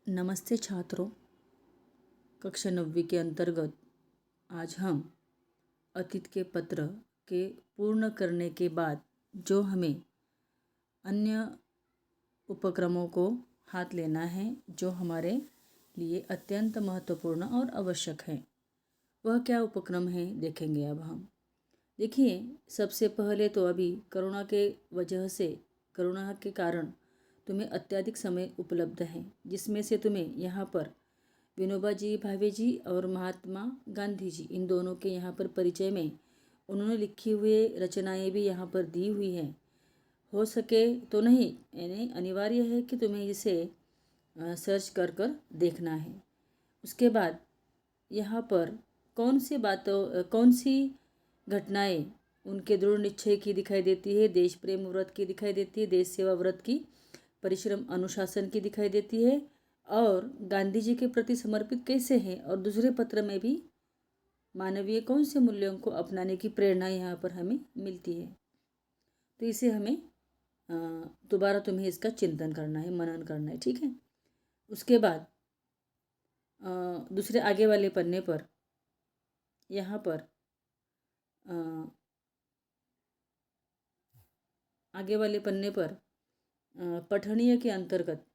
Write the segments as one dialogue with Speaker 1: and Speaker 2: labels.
Speaker 1: नमस्ते छात्रों। कक्षा 9वीं के अंतर्गत आज हम अतीत के पत्र के पूर्ण करने के बाद जो हमें अन्य उपक्रमों को हाथ लेना है, जो हमारे लिए अत्यंत महत्वपूर्ण और आवश्यक है, वह क्या उपक्रम है देखेंगे। अब हम देखिए, सबसे पहले तो अभी कोरोना के कारण तुम्हें अत्यधिक समय उपलब्ध है, जिसमें से तुम्हें यहाँ पर विनोबा जी भावे जी और महात्मा गांधी जी, इन दोनों के यहाँ पर परिचय में उन्होंने लिखी हुई रचनाएं भी यहाँ पर दी हुई हैं। हो सके तो नहीं, यानी अनिवार्य है कि तुम्हें इसे सर्च कर कर देखना है। उसके बाद यहाँ पर कौन सी घटनाएं उनके दृढ़ निश्चय की दिखाई देती है, देश प्रेम व्रत की दिखाई देती है, देश सेवा व्रत की, परिश्रम अनुशासन की दिखाई देती है, और गांधी जी के प्रति समर्पित कैसे हैं, और दूसरे पत्र में भी मानवीय कौन से मूल्यों को अपनाने की प्रेरणा यहाँ पर हमें मिलती है। तो इसे हमें दोबारा तुम्हें इसका चिंतन करना है, मनन करना है, ठीक है। उसके बाद दूसरे आगे वाले पन्ने पर यहाँ पर आगे वाले पन्ने पर पठनीय के अंतर्गत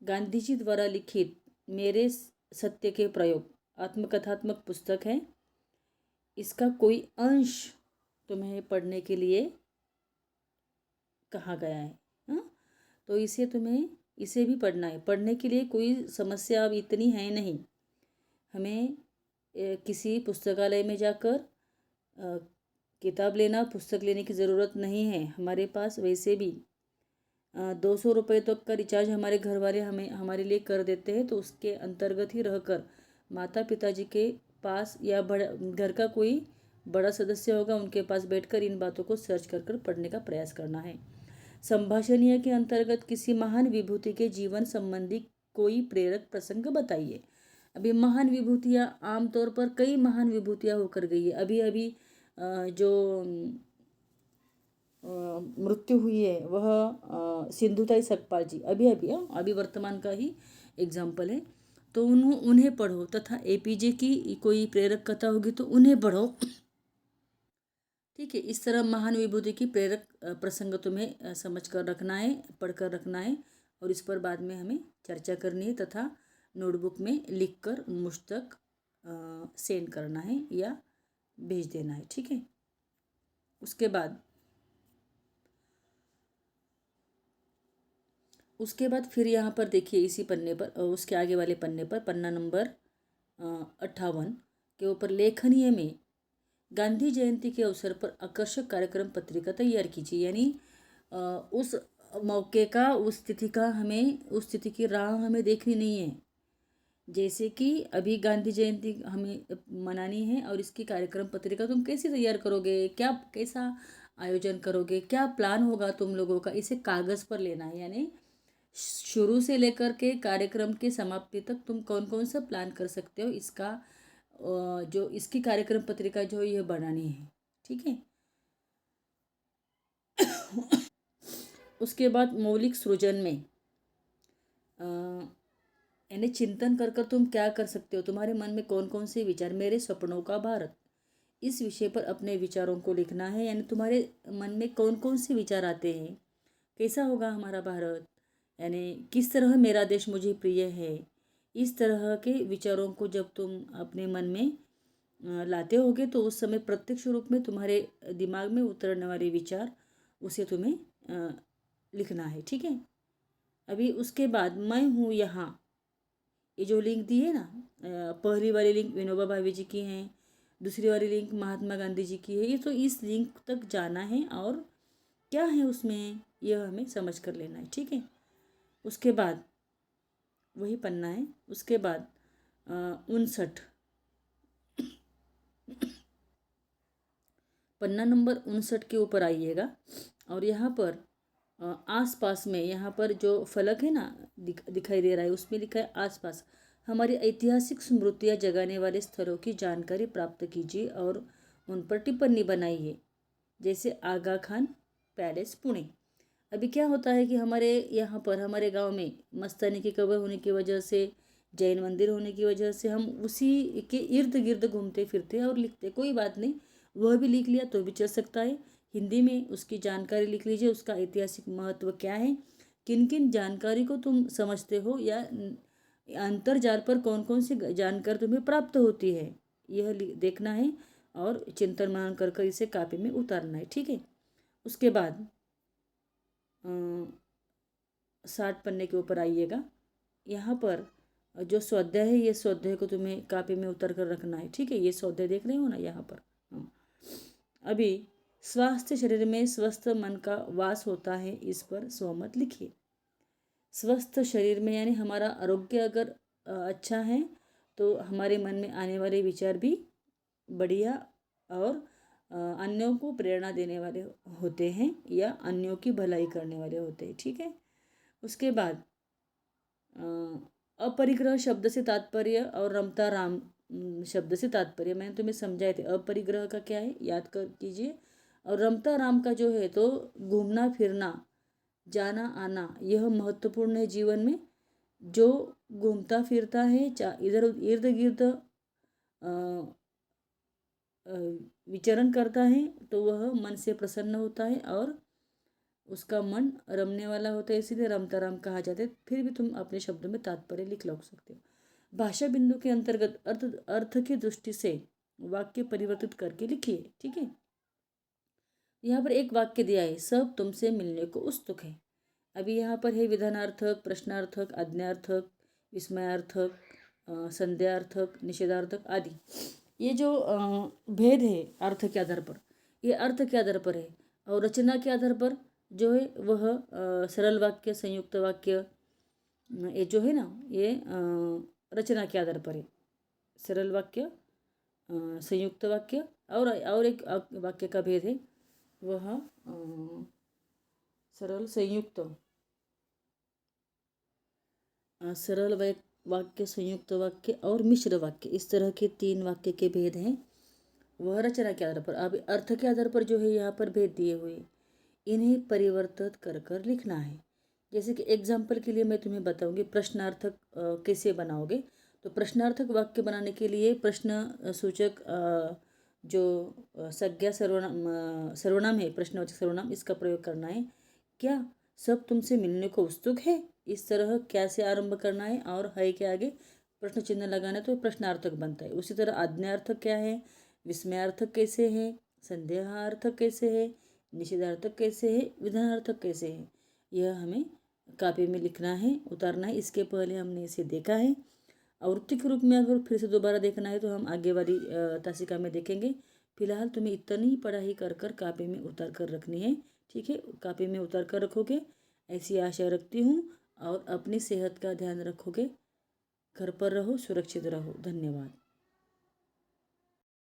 Speaker 1: गांधी जी द्वारा लिखित मेरे सत्य के प्रयोग आत्मकथात्मक पुस्तक है। इसका कोई अंश तुम्हें पढ़ने के लिए कहा गया है। हाँ, तो इसे भी पढ़ना है। पढ़ने के लिए कोई समस्या अब इतनी है नहीं। हमें किसी पुस्तकालय में जाकर किताब लेना, पुस्तक लेने की ज़रूरत नहीं है। हमारे पास वैसे भी 200 रुपये तक का रिचार्ज हमारे घर वाले हमारे लिए कर देते हैं। तो उसके अंतर्गत ही रहकर माता पिताजी के पास या घर का कोई बड़ा सदस्य होगा, उनके पास बैठकर इन बातों को सर्च कर पढ़ने का प्रयास करना है। संभाषणीय के अंतर्गत किसी महान विभूति के जीवन संबंधी कोई प्रेरक प्रसंग बताइए। अभी महान विभूतियाँ, आमतौर पर कई महान विभूतियाँ होकर गई है। अभी जो मृत्यु हुई है वह सिंधुताई सखपाल जी, अभी वर्तमान का ही एग्जाम्पल है। तो उन्हें पढ़ो, तथा एपीजे की कोई प्रेरक कथा होगी तो उन्हें पढ़ो, ठीक है। इस तरह महान विभूति की प्रेरक प्रसंग तुम्हें समझ कर रखना है, पढ़ कर रखना है, और इस पर बाद में हमें चर्चा करनी है, तथा नोटबुक में लिख कर मुझ तक सेंड करना है या भेज देना है, ठीक है। उसके बाद फिर यहाँ पर देखिए, इसी पन्ने पर उसके आगे वाले पन्ने पर पन्ना नंबर 58 के ऊपर लेखनीय में गांधी जयंती के अवसर पर आकर्षक कार्यक्रम पत्रिका तैयार कीजिए। यानी उस मौके का, उस तिथि की राह हमें देखनी नहीं है। जैसे कि अभी गांधी जयंती हमें मनानी है, और इसकी कार्यक्रम पत्रिका तुम कैसे तैयार करोगे, कैसा आयोजन करोगे, क्या प्लान होगा तुम लोगों का, इसे कागज़ पर लेना है। यानी शुरू से लेकर के कार्यक्रम के समाप्ति तक तुम कौन कौन सा प्लान कर सकते हो, इसका जो इसकी कार्यक्रम पत्रिका जो यह बनानी है, ठीक है। उसके बाद मौलिक सृजन में यानी चिंतन कर तुम क्या कर सकते हो, तुम्हारे मन में कौन कौन से विचार, मेरे सपनों का भारत, इस विषय पर अपने विचारों को लिखना है। यानी तुम्हारे मन में कौन कौन से विचार आते हैं, कैसा होगा हमारा भारत, यानी किस तरह मेरा देश मुझे प्रिय है। इस तरह के विचारों को जब तुम अपने मन में लाते होगे, तो उस समय प्रत्यक्ष रूप में तुम्हारे दिमाग में उतरने वाले विचार, उसे तुम्हें लिखना है, ठीक है। अभी उसके बाद मैं हूँ यहाँ, ये जो लिंक दी है ना, पहली वाली लिंक विनोबा भावे जी की है, दूसरी वाली लिंक महात्मा गांधी जी की है। ये तो इस लिंक तक जाना है, और क्या है उसमें यह हमें समझ कर लेना है, ठीक है। उसके बाद वही पन्ना है। उसके बाद 59 पन्ना नंबर 59 के ऊपर आइएगा, और यहाँ पर आसपास में, यहाँ पर जो फलक है ना दिखाई दे रहा है, उसमें लिखा है आसपास हमारी ऐतिहासिक स्मृतियाँ जगाने वाले स्थलों की जानकारी प्राप्त कीजिए और उन पर टिप्पणी बनाइए। जैसे आगा खान पैलेस पुणे। अभी क्या होता है कि हमारे यहाँ पर हमारे गांव में मस्तानी की कब्र होने की वजह से, जैन मंदिर होने की वजह से हम उसी के इर्द गिर्द घूमते फिरते हैं और लिखते। कोई बात नहीं, वह भी लिख लिया तो भी चल सकता है। हिंदी में उसकी जानकारी लिख लीजिए, उसका ऐतिहासिक महत्व क्या है, किन किन जानकारी को तुम समझते हो, या अंतर्जाल पर कौन कौन सी जानकारी तुम्हें प्राप्त होती है, यह देखना है और चिंतन मनन कर कर इसे कापी में उतारना है। ठीक है। उसके बाद 60 पन्ने के ऊपर आइएगा। यहाँ पर जो स्वाध्याय है, ये स्वाध्याय को तुम्हें कापी में उतर कर रखना है। ठीक है, ये स्वाध्याय देख रहे हो ना यहाँ पर। हाँ। अभी स्वास्थ्य शरीर में स्वस्थ मन का वास होता है, इस पर स्वमत लिखिए। स्वस्थ शरीर में यानी हमारा आरोग्य अगर अच्छा है तो हमारे मन में आने वाले विचार भी बढ़िया और अन्यों को प्रेरणा देने वाले होते हैं, या अन्यों की भलाई करने वाले होते हैं। ठीक है। उसके बाद अपरिग्रह शब्द से तात्पर्य और रमता राम शब्द से तात्पर्य मैंने तुम्हें समझाए थे। अपरिग्रह का क्या है याद कर कीजिए, और रमता राम का जो है तो घूमना फिरना, जाना आना, यह महत्वपूर्ण है जीवन में। जो घूमता फिरता है, इधर इर्द गिर्द विचरण करता है, तो वह मन से प्रसन्न होता है और उसका मन रमने वाला होता है, इसीलिए रमता राम कहा जाता है। फिर भी तुम अपने शब्दों में तात्पर्य लिख सकते हो। भाषा बिंदु के अंतर्गत अर्थ अर्थ की दृष्टि से वाक्य परिवर्तित करके लिखिए। ठीक है। यहाँ पर एक वाक्य दिया है, सब तुमसे मिलने को उत्सुक है। अभी यहाँ पर है विधानार्थक, प्रश्नार्थक, आज्ञार्थक, विस्मयार्थक, संध्यार्थक, निषेधार्थक आदि। ये जो भेद है अर्थ के आधार पर, ये अर्थ के आधार पर है, और रचना के आधार पर जो है वह सरल वाक्य, संयुक्त वाक्य, ये जो है ना ये रचना के आधार पर है। सरल वाक्य, संयुक्त वाक्य, और एक वाक्य का भेद है, वह सरल, संयुक्त, सरल वाक्य, संयुक्त वाक्य और मिश्र वाक्य, इस तरह के 3 वाक्य के भेद हैं, वह रचना के आधार पर। अब अर्थ के आधार पर जो है यहाँ पर भेद दिए हुए, इन्हें परिवर्तित कर कर लिखना है। जैसे कि एग्जाम्पल के लिए मैं तुम्हें बताऊंगी प्रश्नार्थक कैसे बनाओगे। तो प्रश्नार्थक वाक्य बनाने के लिए प्रश्न सूचक जो संज्ञा सर्वनाम है, प्रश्नवाचक सर्वनाम, इसका प्रयोग करना है। क्या सब तुमसे मिलने को उत्सुक है, इस तरह क्या से आरंभ करना है, और है के आगे प्रश्न चिन्ह लगाना है तो प्रश्नार्थक बनता है। उसी तरह आज्ञार्थक क्या है, विस्मयार्थक कैसे है, संदेहार्थक कैसे है, निषेधार्थक कैसे है, विधानार्थक कैसे है, यह हमें कापी में लिखना है, उतारना है। इसके पहले हमने इसे देखा है। आवृत्ति के रूप में अगर फिर से दोबारा देखना है तो हम आगे वाली तासिका में देखेंगे। फिलहाल तुम्हें इतनी पढ़ाई कर कर कापी में उतार कर रखनी है। ठीक है, कापी में उतार कर रखोगे ऐसी आशा रखती हूँ, और अपनी सेहत का ध्यान रखोगे। घर पर रहो, सुरक्षित रहो। धन्यवाद।